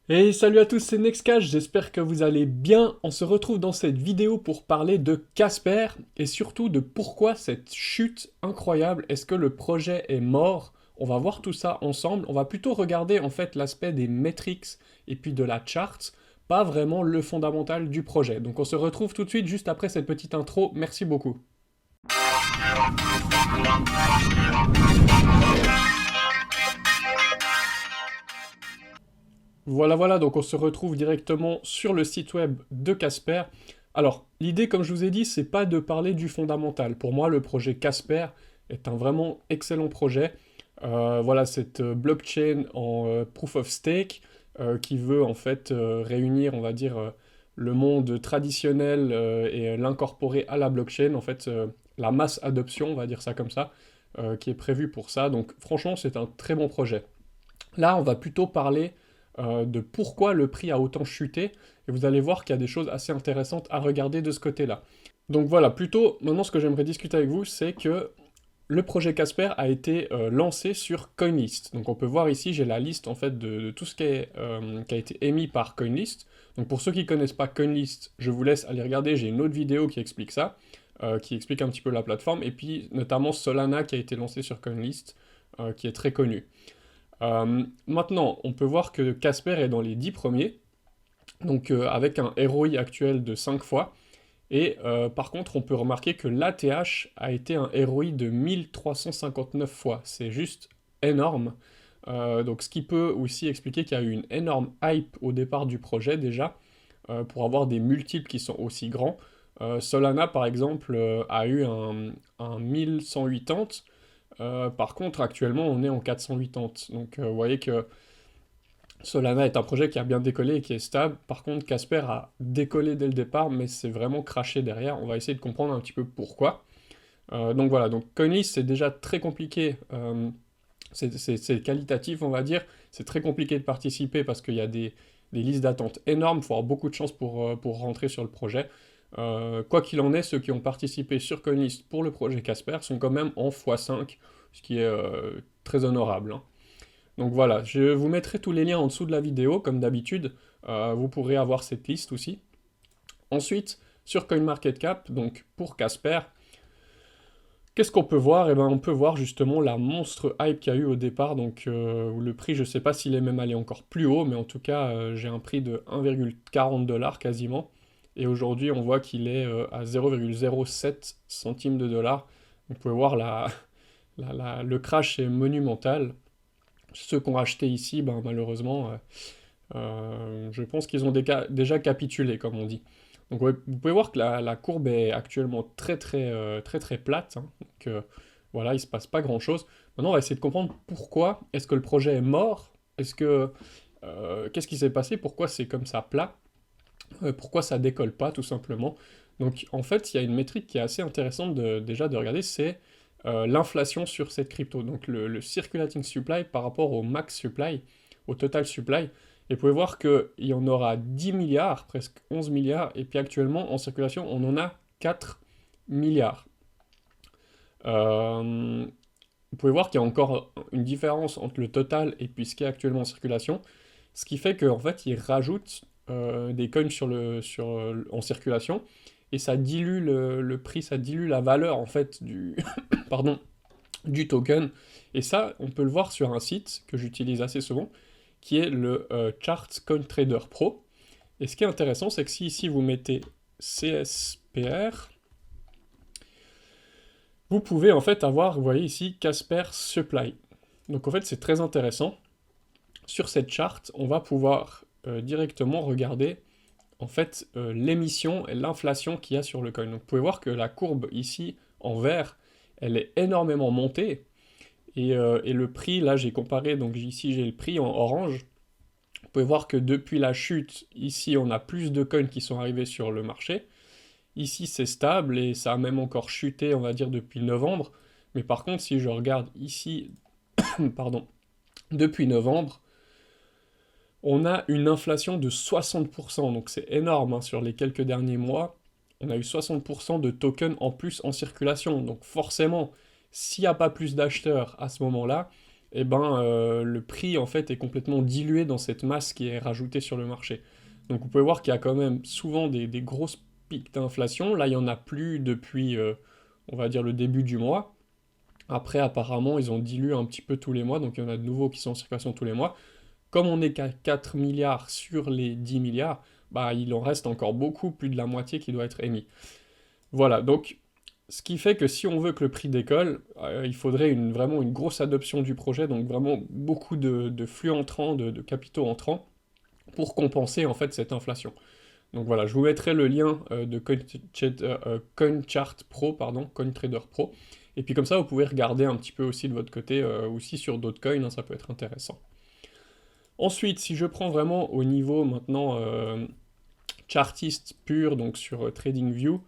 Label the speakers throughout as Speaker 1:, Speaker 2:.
Speaker 1: Et salut à tous, c'est Nextcash, j'espère que vous allez bien. On se retrouve dans cette vidéo pour parler de Casper et surtout de pourquoi cette chute incroyable. Est-ce que le projet est mort? On va voir tout ça ensemble. On va plutôt regarder en fait l'aspect des metrics et puis de la chart, pas vraiment le fondamental du projet. Donc on se retrouve tout de suite juste après cette petite intro. Merci beaucoup. Voilà, donc on se retrouve directement sur le site web de Casper. Alors, l'idée, comme je vous ai dit, c'est pas de parler du fondamental. Pour moi, le projet Casper est un vraiment excellent projet. Voilà, cette blockchain en proof of stake qui veut en fait réunir, on va dire, le monde traditionnel et l'incorporer à la blockchain, en fait, la masse adoption, on va dire ça comme ça, qui est prévue pour ça. Donc, franchement, c'est un très bon projet. Là, on va plutôt parler de pourquoi le prix a autant chuté, et vous allez voir qu'il y a des choses assez intéressantes à regarder de ce côté-là. Donc voilà, plutôt, maintenant ce que j'aimerais discuter avec vous, c'est que le projet Casper a été lancé sur CoinList. Donc on peut voir ici, j'ai la liste en fait de tout ce qui a été émis par CoinList. Donc pour ceux qui ne connaissent pas CoinList, je vous laisse aller regarder, j'ai une autre vidéo qui explique ça, qui explique un petit peu la plateforme, et puis notamment Solana qui a été lancé sur CoinList, qui est très connu. Maintenant, on peut voir que Casper est dans les 10 premiers, donc avec un ROI actuel de 5 fois, et par contre, on peut remarquer que l'ATH a été un ROI de 1359 fois, c'est juste énorme. Donc ce qui peut aussi expliquer qu'il y a eu une énorme hype au départ du projet déjà, pour avoir des multiples qui sont aussi grands. Solana, par exemple, a eu un 1180, par contre, actuellement, on est en 480. Donc, vous voyez que Solana est un projet qui a bien décollé et qui est stable. Par contre, Casper a décollé dès le départ, mais c'est vraiment craché derrière. On va essayer de comprendre un petit peu pourquoi. Donc voilà, donc CoinList, c'est déjà très compliqué. C'est qualitatif, on va dire. C'est très compliqué de participer parce qu'il y a des listes d'attente énormes. Il faut avoir beaucoup de chance pour rentrer sur le projet. Quoi qu'il en est, ceux qui ont participé sur CoinList pour le projet Casper sont quand même en x5, ce qui est très honorable, hein. Donc voilà, je vous mettrai tous les liens en dessous de la vidéo, comme d'habitude. Vous pourrez avoir cette liste aussi. Ensuite, sur CoinMarketCap, donc pour Casper, qu'est-ce qu'on peut voir? Eh ben, on peut voir justement la monstre hype qu'il y a eu au départ. Donc le prix, je ne sais pas s'il est même allé encore plus haut, mais en tout cas, j'ai un prix de 1,40 $ quasiment. Et aujourd'hui, on voit qu'il est à 0,07 centimes de dollar. Vous pouvez voir le crash est monumental. Ceux qui ont acheté ici, ben, malheureusement, je pense qu'ils ont déjà capitulé, comme on dit. Donc ouais, vous pouvez voir que la courbe est actuellement très plate, hein. Donc voilà, il se passe pas grand-chose. Maintenant, on va essayer de comprendre pourquoi est-ce que le projet est mort. Est-ce que qu'est-ce qui s'est passé? Pourquoi c'est comme ça plat? Pourquoi ça décolle pas, tout simplement? Donc en fait, il y a une métrique qui est assez intéressante déjà de regarder, c'est l'inflation sur cette crypto. Donc le circulating supply par rapport au max supply, au total supply. Et vous pouvez voir qu'il y en aura 10 milliards, presque 11 milliards, et puis actuellement en circulation, on en a 4 milliards. Vous pouvez voir qu'il y a encore une différence entre le total et puis ce qui est actuellement en circulation, ce qui fait qu'en fait, ils rajoutent des coins en circulation, et ça dilue le prix, ça dilue la valeur en fait pardon, du token. Et ça, on peut le voir sur un site que j'utilise assez souvent, qui est le Chart Coin Trader Pro. Et ce qui est intéressant, c'est que si ici vous mettez CSPR, vous pouvez en fait avoir, vous voyez ici, Casper Supply. Donc en fait, c'est très intéressant. Sur cette charte, on va pouvoir directement regarder en fait l'émission et l'inflation qu'il y a sur le coin. Donc vous pouvez voir que la courbe ici en vert, elle est énormément montée. Et le prix, là j'ai comparé, donc ici j'ai le prix en orange. Vous pouvez voir que depuis la chute, ici on a plus de coins qui sont arrivés sur le marché. Ici c'est stable et ça a même encore chuté, on va dire, depuis novembre. Mais par contre, si je regarde ici, pardon, depuis novembre, on a une inflation de 60%, donc c'est énorme, hein, sur les quelques derniers mois. On a eu 60% de tokens en plus en circulation. Donc forcément, s'il n'y a pas plus d'acheteurs à ce moment-là, et ben, le prix en fait est complètement dilué dans cette masse qui est rajoutée sur le marché. Donc vous pouvez voir qu'il y a quand même souvent des grosses pics d'inflation. Là, il n'y en a plus depuis, on va dire, le début du mois. Après, apparemment, ils ont dilué un petit peu tous les mois, donc il y en a de nouveaux qui sont en circulation tous les mois. Comme on n'est qu'à 4 milliards sur les 10 milliards, bah, il en reste encore beaucoup, plus de la moitié qui doit être émis. Voilà, donc ce qui fait que si on veut que le prix décolle, il faudrait vraiment une grosse adoption du projet, donc vraiment beaucoup de flux entrants, de capitaux entrants, pour compenser en fait cette inflation. Donc voilà, je vous mettrai le lien de CoinChart Pro, pardon, CoinTrader Pro, et puis comme ça vous pouvez regarder un petit peu aussi de votre côté, aussi sur d'autres coins, hein, ça peut être intéressant. Ensuite, si je prends vraiment au niveau maintenant chartiste pur, donc sur TradingView,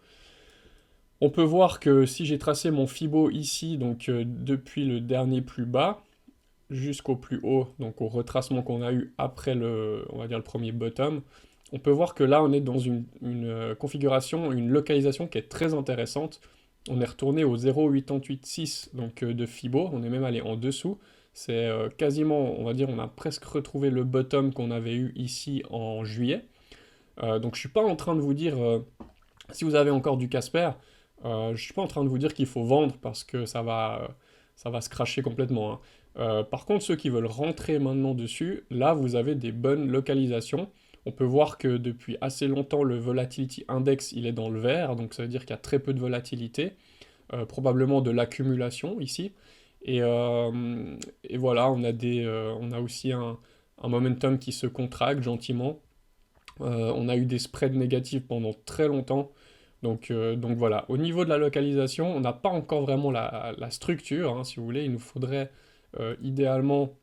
Speaker 1: on peut voir que si j'ai tracé mon Fibo ici, donc depuis le dernier plus bas jusqu'au plus haut, donc au retracement qu'on a eu après on va dire le premier bottom, on peut voir que là on est dans une configuration, une localisation qui est très intéressante. On est retourné au 0,886 donc de Fibo, on est même allé en dessous. C'est quasiment, on va dire, on a presque retrouvé le bottom qu'on avait eu ici en juillet. Donc je suis pas en train de vous dire, si vous avez encore du Casper, je suis pas en train de vous dire qu'il faut vendre parce que ça va se crasher complètement, hein. Par contre, ceux qui veulent rentrer maintenant dessus, là vous avez des bonnes localisations. On peut voir que depuis assez longtemps, le Volatility Index il est dans le vert, donc ça veut dire qu'il y a très peu de volatilité, probablement de l'accumulation ici. Et voilà, on a aussi un momentum qui se contracte gentiment. On a eu des spreads négatifs pendant très longtemps. Donc voilà, au niveau de la localisation, on n'a pas encore vraiment la structure, hein, si vous voulez. Il nous faudrait idéalement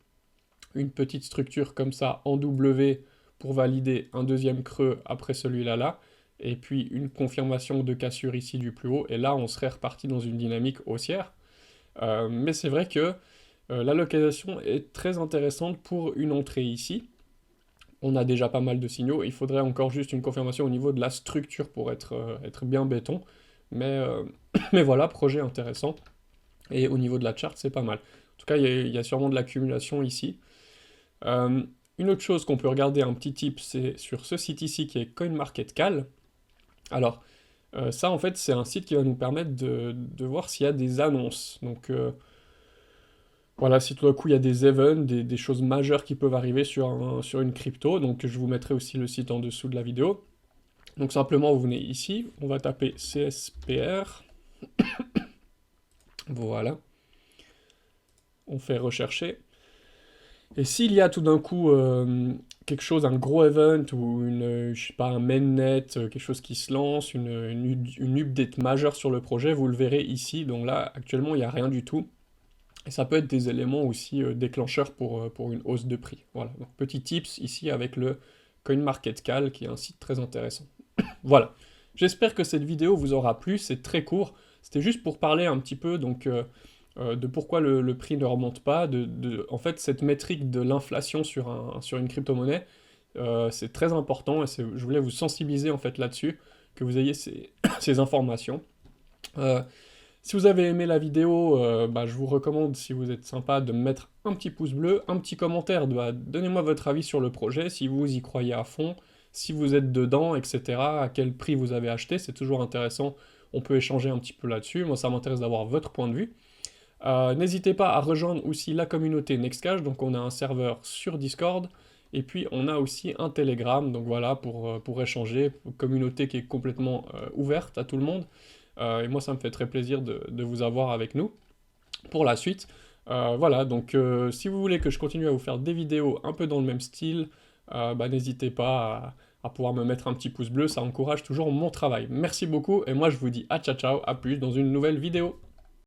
Speaker 1: une petite structure comme ça en W pour valider un deuxième creux après celui-là là, et puis une confirmation de cassure ici du plus haut, et là on serait reparti dans une dynamique haussière. Mais c'est vrai que la localisation est très intéressante pour une entrée ici. On a déjà pas mal de signaux, il faudrait encore juste une confirmation au niveau de la structure pour être bien béton. Mais, mais voilà, projet intéressant. Et au niveau de la charte, c'est pas mal. En tout cas, il y a sûrement de l'accumulation ici. Une autre chose qu'on peut regarder, un petit tip, c'est sur ce site ici qui est CoinMarketCal. Alors, ça en fait, c'est un site qui va nous permettre de voir s'il y a des annonces. Donc, voilà, si tout d'un coup il y a des events, des choses majeures qui peuvent arriver sur une crypto, donc je vous mettrai aussi le site en dessous de la vidéo. Donc simplement vous venez ici, on va taper CSPR, voilà, on fait rechercher, et s'il y a tout d'un coup quelque chose, un gros event, ou je sais pas, un mainnet, quelque chose qui se lance, une update majeure sur le projet, vous le verrez ici, donc là actuellement il n'y a rien du tout. Et ça peut être des éléments aussi déclencheurs pour une hausse de prix. Voilà, donc petit tips ici avec le CoinMarketCal, qui est un site très intéressant. Voilà, j'espère que cette vidéo vous aura plu, c'est très court. C'était juste pour parler un petit peu donc, de pourquoi le prix ne remonte pas, en fait cette métrique de l'inflation sur une crypto-monnaie, c'est très important, et je voulais vous sensibiliser en fait là-dessus, que vous ayez ces informations. Si vous avez aimé la vidéo, je vous recommande, si vous êtes sympa, de me mettre un petit pouce bleu, un petit commentaire, donnez-moi votre avis sur le projet, si vous y croyez à fond, si vous êtes dedans, etc., à quel prix vous avez acheté, c'est toujours intéressant, on peut échanger un petit peu là-dessus, moi ça m'intéresse d'avoir votre point de vue. N'hésitez pas à rejoindre aussi la communauté Nextcash, donc on a un serveur sur Discord, et puis on a aussi un Telegram, donc voilà, pour échanger, une communauté qui est complètement ouverte à tout le monde. Et moi ça me fait très plaisir de vous avoir avec nous pour la suite. Voilà, donc si vous voulez que je continue à vous faire des vidéos un peu dans le même style, n'hésitez pas à pouvoir me mettre un petit pouce bleu, ça encourage toujours mon travail. Merci beaucoup, et moi je vous dis à ciao ciao, à plus dans une nouvelle vidéo.